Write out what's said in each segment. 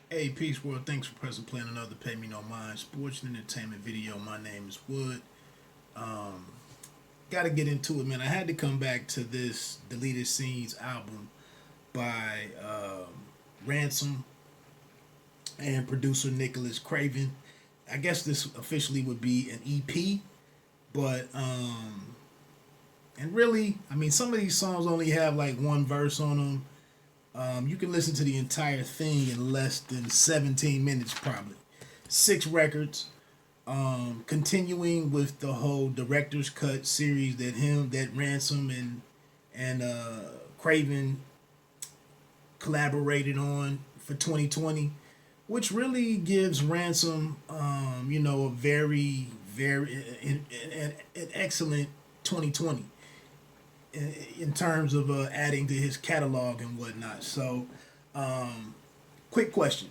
Hey, Peace World, thanks for pressing play on another Pay Me No Mind sports and entertainment video. My name is Wood. Um, Got to get into it, man. I had to come back to this Deleted Scenes album by Ransom and producer Nicholas Craven. I guess this officially would be an EP, but and really, I mean, some of these songs only have like one verse on them. You can listen to the entire thing in less than 17 minutes, probably. Six records. Continuing with the whole director's cut series that Ransom and Craven collaborated on for 2020, which really gives Ransom, a an excellent 2020 in terms of adding to his catalog and whatnot. So, quick question: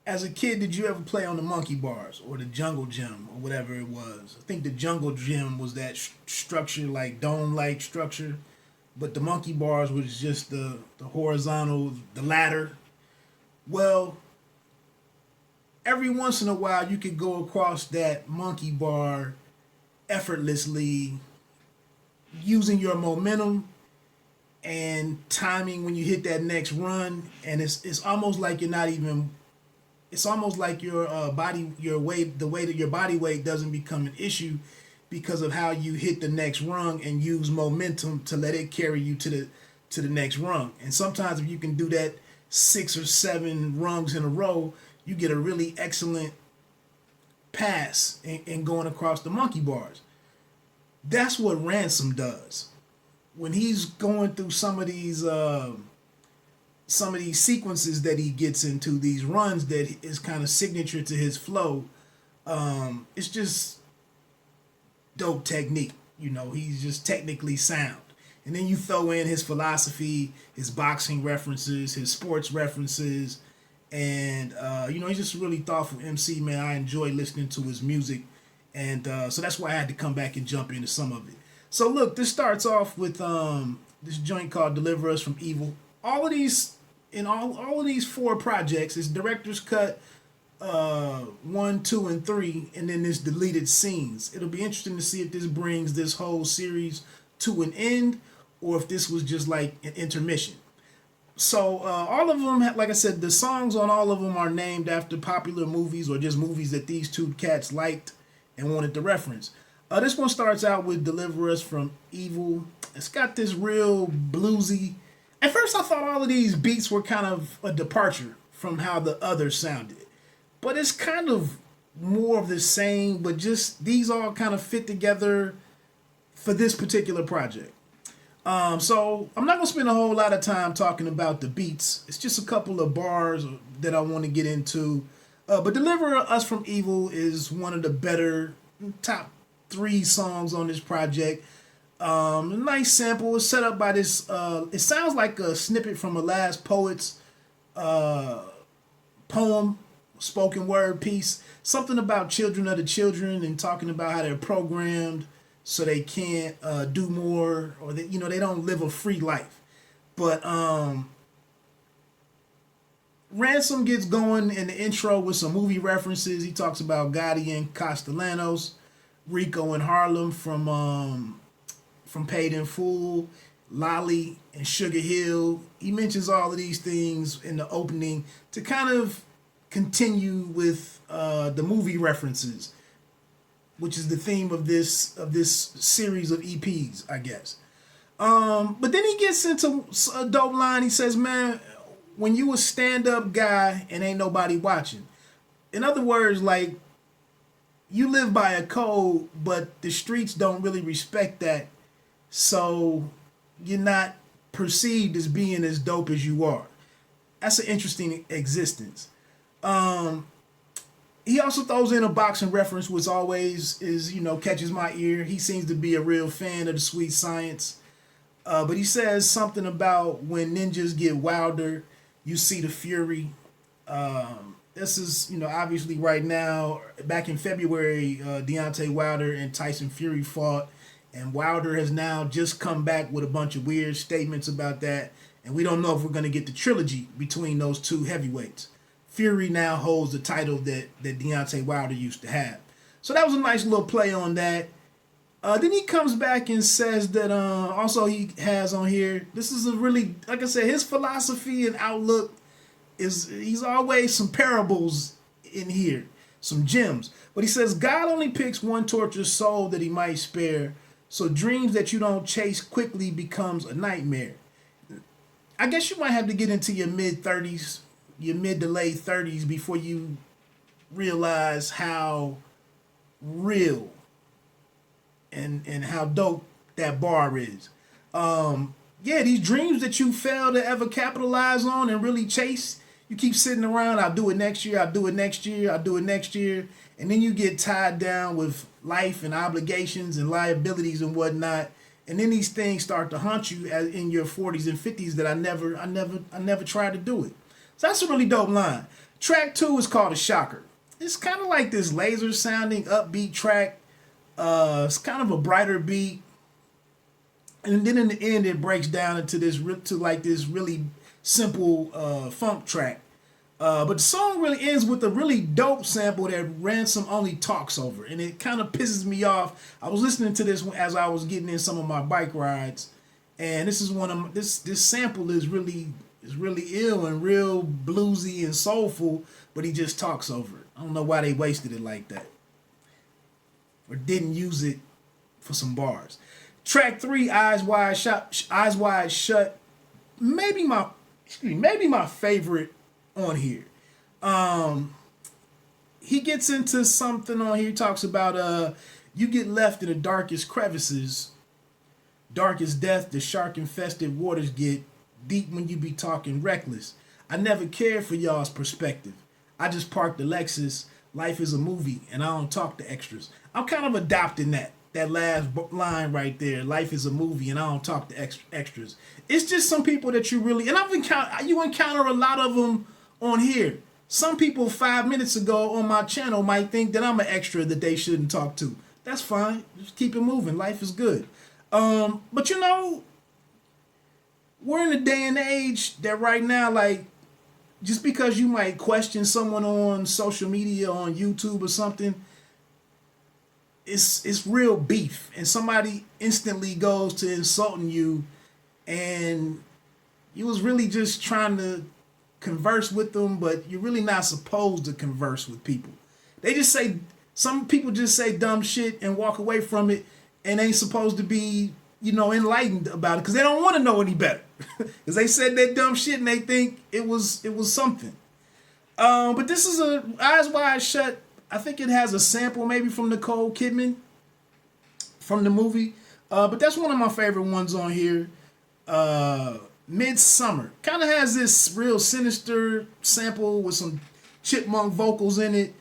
as a kid, did you ever play on the monkey bars or the jungle gym or whatever it was? I think the jungle gym was that structure, like dome-like structure, but the monkey bars was just the horizontal, the ladder. Well, every once in a while, you could go across that monkey bar effortlessly using your momentum and timing when you hit that next run, and it's almost like you're not even it's almost like your body, your weight, the way that your body weight doesn't become an issue because of how you hit the next rung and use momentum to let it carry you to the next rung. And sometimes if you can do that 6 or 7 rungs in a row, you get a really excellent pass in going across the monkey bars. That's what Ransom does when he's going through some of these sequences that he gets into, these runs that is kind of signature to his flow. It's just dope technique. He's just technically sound. And then you throw in his philosophy, his boxing references, his sports references, and he's just a really thoughtful MC, man. I enjoy listening to his music, and so that's why I had to come back and jump into some of it. So look, this starts off with this joint called "Deliver Us from Evil." All of these 4 projects, it's director's cut 1, 2, and 3, and then this deleted scenes. It'll be interesting to see if this brings this whole series to an end, or if this was just like an intermission. So all of them, like I said, the songs on all of them are named after popular movies or just movies that these two cats liked and wanted to reference. This one starts out with "Deliver Us from Evil." It's got this real bluesy. At first, I thought all of these beats were kind of a departure from how the others sounded, but it's kind of more of the same. But just these all kind of fit together for this particular project. So I'm not gonna spend a whole lot of time talking about the beats. It's just a couple of bars that I want to get into. But "Deliver Us from Evil" is one of the better top 3 songs on this project. Nice sample is set up by this. It sounds like a snippet from a Last Poet's poem, spoken word piece. Something about children of the children and talking about how they're programmed so they can't do more, or they don't live a free life. But Ransom gets going in the intro with some movie references. He talks about Gotti and Castellanos, Rico and Harlem from Paid in Full, Lolly and Sugar Hill. He mentions all of these things in the opening to kind of continue with the movie references, which is the theme of this series of EPs, I guess. But then he gets into a dope line. He says, "Man, when you a stand-up guy and ain't nobody watching." In other words, like, you live by a code, but the streets don't really respect that. So you're not perceived as being as dope as you are. That's an interesting existence. He also throws in a boxing reference, which always catches my ear. He seems to be a real fan of the sweet science. But he says something about when ninjas get wilder, you see the fury. This is, obviously right now. Back in February, Deontay Wilder and Tyson Fury fought, and Wilder has now just come back with a bunch of weird statements about that. And we don't know if we're going to get the trilogy between those two heavyweights. Fury now holds the title that Deontay Wilder used to have. So that was a nice little play on that. Then he comes back and says that also he has on here, this is a really, like I said, his philosophy and outlook is, he's always some parables in here, some gems. But he says, God only picks one tortured soul that he might spare, so dreams that you don't chase quickly becomes a nightmare. I guess you might have to get into your mid-30s, your mid to late 30s before you realize how real and how dope that bar is. Yeah, these dreams that you fail to ever capitalize on and really chase, you keep sitting around, I'll do it next year, I'll do it next year, I'll do it next year, and then you get tied down with life and obligations and liabilities and whatnot, and then these things start to haunt you in your 40s and 50s that I never tried to do it. So that's a really dope line. Track 2 is called A Shocker. It's kind of like this laser sounding upbeat track. It's kind of a brighter beat, and then in the end it breaks down into this really simple funk track. But the song really ends with a really dope sample that Ransom only talks over, and it kind of pisses me off. I was listening to this as I was getting in some of my bike rides, and this is this sample is really ill and real bluesy and soulful, but he just talks over it. I don't know why they wasted it like that, or didn't use it for some bars. Track 3, Eyes Wide Shut, maybe my favorite on here. He gets into something on here. He talks about you get left in the darkest crevices, dark as death, the shark infested waters get deep when you be talking reckless. I never cared for y'all's perspective. I just parked the Lexus. Life is a movie and I don't talk to extras. I'm kind of adopting that last line right there. Life is a movie and I don't talk to extras. It's just some people that you really, and you encounter a lot of them on here. Some people 5 minutes ago on my channel might think that I'm an extra that they shouldn't talk to. That's fine. Just keep it moving. Life is good. But you know, we're in a day and age that right now, like, just because you might question someone on social media, on YouTube or something, it's real beef, and somebody instantly goes to insulting you, and you was really just trying to converse with them, but you're really not supposed to converse with people. Some people just say dumb shit and walk away from it, and ain't supposed to be, enlightened about it because they don't want to know any better. Because they said that dumb shit and they think it was something. But this is a Eyes Wide Shut. I think it has a sample maybe from Nicole Kidman from the movie. But that's one of my favorite ones on here. Midsummer. Kind of has this real sinister sample with some chipmunk vocals in it.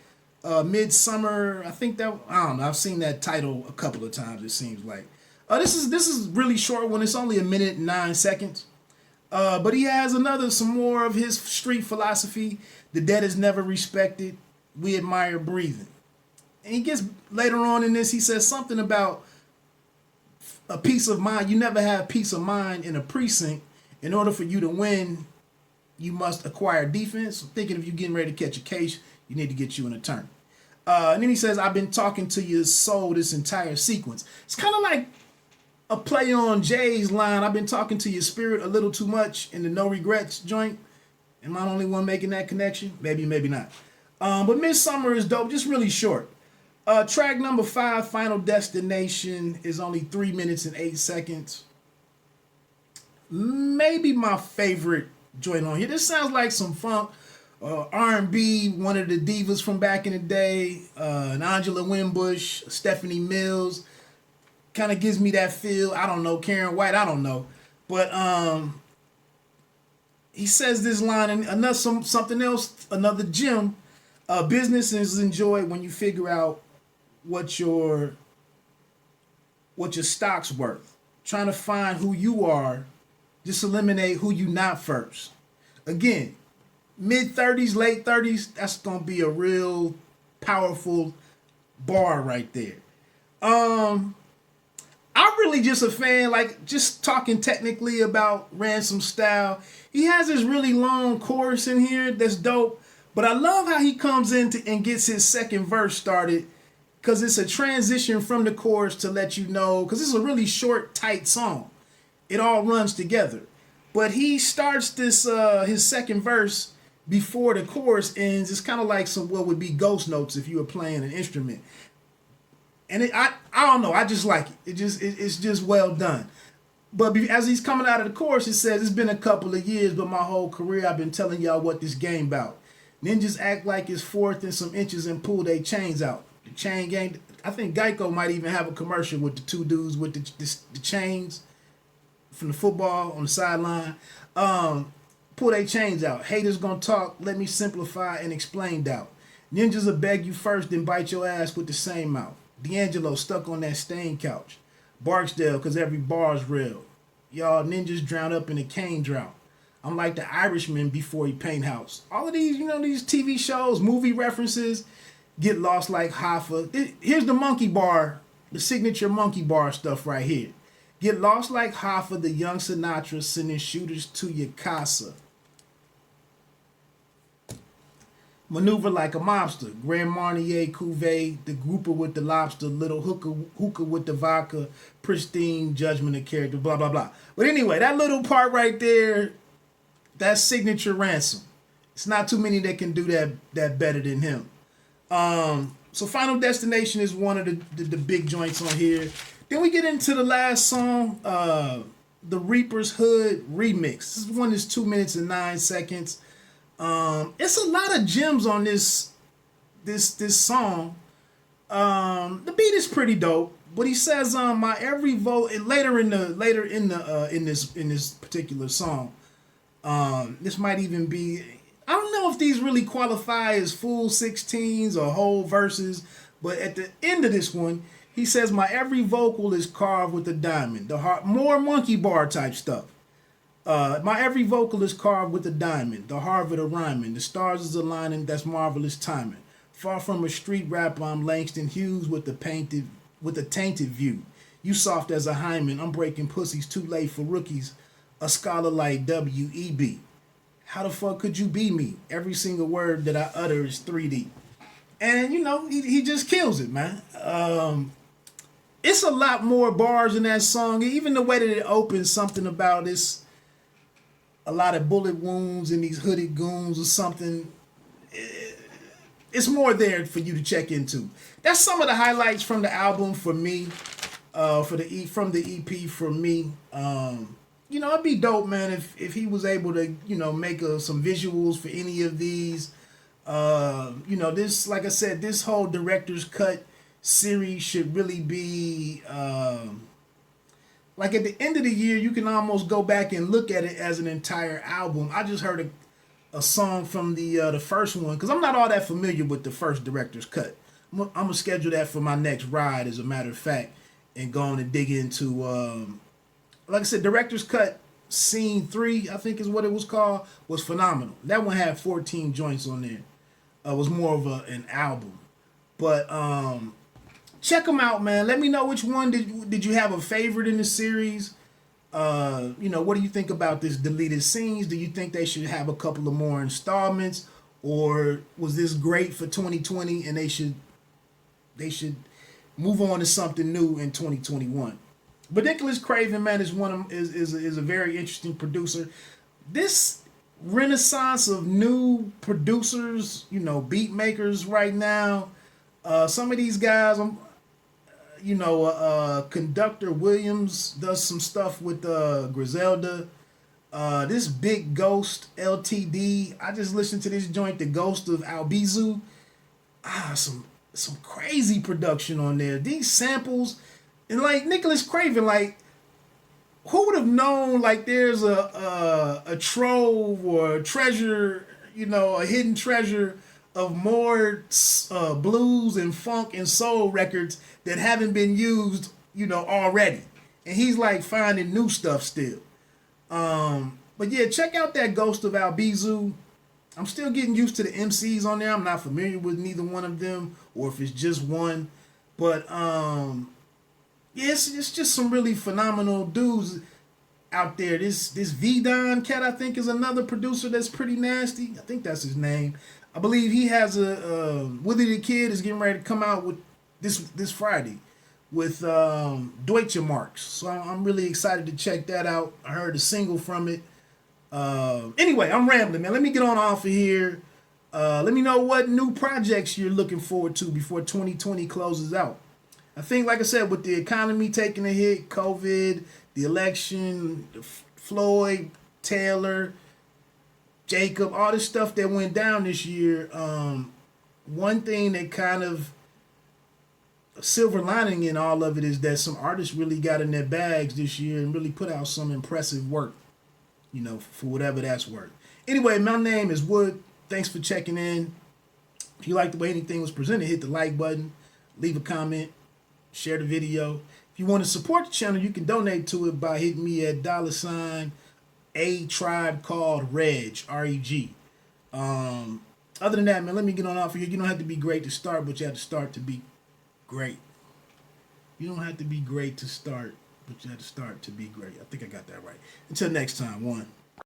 Midsummer. I don't know. I've seen that title a couple of times, it seems like. This is really short one. It's only 1 minute and 9 seconds. But he has some more of his street philosophy. The dead is never respected. We admire breathing. And he gets later on in this, he says something about a peace of mind. You never have peace of mind in a precinct. In order for you to win, you must acquire defense. I'm thinking if you're getting ready to catch a case, you need to get you an attorney. And then he says, I've been talking to your soul this entire sequence. It's kind of like a play on Jay's line, I've been talking to your spirit a little too much in the No Regrets joint. Am I the only one making that connection? Maybe, maybe not. But Midsummer is dope, just really short. Track number 5, Final Destination, is only 3 minutes and 8 seconds. Maybe my favorite joint on here. This sounds like some funk, R&B, one of the divas from back in the day, an Angela Winbush, Stephanie Mills. Kind of gives me that feel. I don't know, Karen White, I don't know. But he says this line, and something else, another gem. Business is enjoyed when you figure out what your stock's worth. Trying to find who you are, just eliminate who you not first. Again, mid-30s, late 30s, that's going to be a real powerful bar right there. I'm really just a fan, like just talking technically about Ransom style. He has this really long chorus in here that's dope, but I love how he comes in and gets his second verse started because it's a transition from the chorus to let you know, because it's a really short, tight song. It all runs together. But he starts this his second verse before the chorus ends. It's kind of like some what would be ghost notes if you were playing an instrument. And I don't know. I just like it. It's just well done. But as he's coming out of the chorus, it says, it's been a couple of years, but my whole career I've been telling y'all what this game about. Ninjas act like it's fourth and some inches and pull their chains out. The chain gang, I think Geico might even have a commercial with the two dudes with the chains from the football on the sideline. Pull their chains out. Haters gonna talk, let me simplify and explain doubt. Ninjas will beg you first, then bite your ass with the same mouth. D'Angelo stuck on that stain couch. Barksdale, cause every bar's real. Y'all ninjas drown up in a cane drought. I'm like the Irishman before he paint house. All of these, these TV shows, movie references, get lost like Hoffa. Here's the monkey bar, the signature monkey bar stuff right here. Get lost like Hoffa, the young Sinatra, sending shooters to your casa. Maneuver like a mobster. Grand Marnier Cuvée, the grouper with the lobster, little hookah with the vodka, pristine judgment of character, blah, blah, blah. But anyway, that little part right there, that's signature Ransom. It's not too many that can do that better than him. So Final Destination is one of the big joints on here. Then we get into the last song, the Reaper's Hood remix. This one is 2 minutes and 9 seconds. It's a lot of gems on this song. The beat is pretty dope, but he says my every vote later in this particular song. This might even be, I don't know if these really qualify as full 16s or whole verses, but at the end of this one, he says my every vocal is carved with a diamond. The heart, more monkey bar type stuff. My every vocal is carved with a diamond. The Harvard of rhyming. The stars is aligning. That's marvelous timing. Far from a street rapper, I'm Langston Hughes with a tainted view. You soft as a hymen. I'm breaking pussies too late for rookies. A scholar like W.E.B. How the fuck could you be me? Every single word that I utter is 3D. And he just kills it, man. It's a lot more bars in that song. Even the way that it opens, something about this. A lot of bullet wounds and these hooded goons or something. It's more there for you to check into. That's some of the highlights from the album for me. From the EP for me. It'd be dope, man, if he was able to, make some visuals for any of these. This, like I said, this whole director's cut series should really be. Like at the end of the year, you can almost go back and look at it as an entire album. I just heard a song from the first one because I'm not all that familiar with the first director's cut. I'm gonna schedule that for my next ride, as a matter of fact, and go on and dig into. Like I said, director's cut scene 3, I think is what it was called, was phenomenal. That one had 14 joints on there. It was more of an album, but check them out, man. Let me know which one did you have a favorite in the series. What do you think about this deleted scenes? Do you think they should have a couple of more installments, or was this great for 2020 and they should move on to something new in 2021? But Nicholas Craven, man, is a very interesting producer. This renaissance of new producers, beat makers right now. Some of these guys, Conductor Williams does some stuff with Griselda. This Big Ghost LTD. I just listened to this joint, The Ghost of Albizu. Some crazy production on there. These samples, and like Nicholas Craven, like who would have known? Like there's a trove or a treasure, a hidden treasure of more blues and funk and soul records that haven't been used, already. And he's like finding new stuff still. But yeah, check out that Ghost of Albizu. I'm still getting used to the MCs on there. I'm not familiar with neither one of them or if it's just one. But Yeah, it's just some really phenomenal dudes out there. This V-Don cat, I think, is another producer that's pretty nasty. I think that's his name. I believe he has a Willie the Kid is getting ready to come out with this Friday with Deutsche Marks. So I'm really excited to check that out. I heard a single from it. Anyway, I'm rambling, man. Let me get on off of here. Let me know what new projects you're looking forward to before 2020 closes out. I think, like I said, with the economy taking a hit, COVID, the election, Floyd, Taylor, Jacob, all this stuff that went down this year, one thing that kind of a silver lining in all of it is that some artists really got in their bags this year and really put out some impressive work, for whatever that's worth. Anyway, my name is Wood. Thanks for checking in. If you like the way anything was presented, hit the like button, leave a comment, share the video. If you want to support the channel, you can donate to it by hitting me at $a tribe called Reg, R-E-G. Other than that, man, let me get on off of here. You don't have to be great to start, but you have to start to be great. You don't have to be great to start, but you have to start to be great. I think I got that right. Until next time, one.